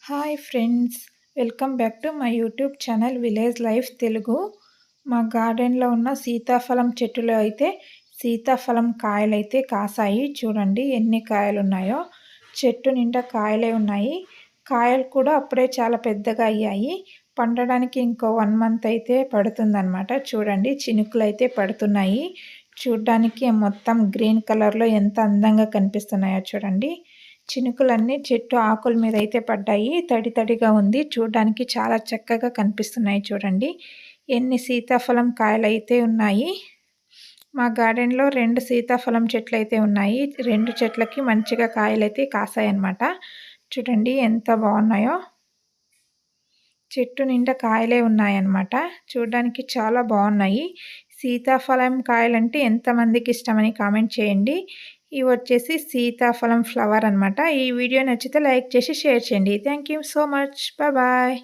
Hi friends, welcome back to my YouTube channel village life Telugu. మా గార్డెన్లో ఉన్న సీతాఫలం చెట్టులో అయితే సీతాఫలం కాయలైతే కాసాయి. చూడండి ఎన్ని కాయలు ఉన్నాయో. చెట్టు నిండా కాయలే ఉన్నాయి. కాయలు కూడా అప్పుడే చాలా పెద్దగా అయ్యాయి. పండడానికి ఇంకో 1 మంత్ అయితే పడుతుందన్నమాట. చూడండి చినుకులు అయితే పడుతున్నాయి. చూడ్డానికి మొత్తం గ్రీన్ కలర్లో ఎంత అందంగా కనిపిస్తున్నాయో చూడండి. చినుకులన్నీ చెట్టు ఆకుల మీద అయితే పడ్డాయి. తడి తడిగా ఉంది. చూడడానికి చాలా చక్కగా కనిపిస్తున్నాయి చూడండి. ఎన్ని సీతాఫలం కాయలైతే ఉన్నాయి. మా గార్డెన్లో 2 సీతాఫలం చెట్లయితే ఉన్నాయి. 2 చెట్లకి మంచిగా కాయలైతే కాసాయన్నమాట. చూడండి ఎంత బాగున్నాయో. చెట్టు నిండా కాయలే ఉన్నాయన్నమాట. చూడడానికి చాలా బాగున్నాయి. సీతాఫలం కాయలంటే ఎంతమందికి ఇష్టమని కామెంట్ చేయండి. ఇవి వచ్చేసి సీతాఫలం ఫ్లవర్ అనమాట. ఈ వీడియో నచ్చితే లైక్ చేసి షేర్ చేయండి. Thank you so much. Bye.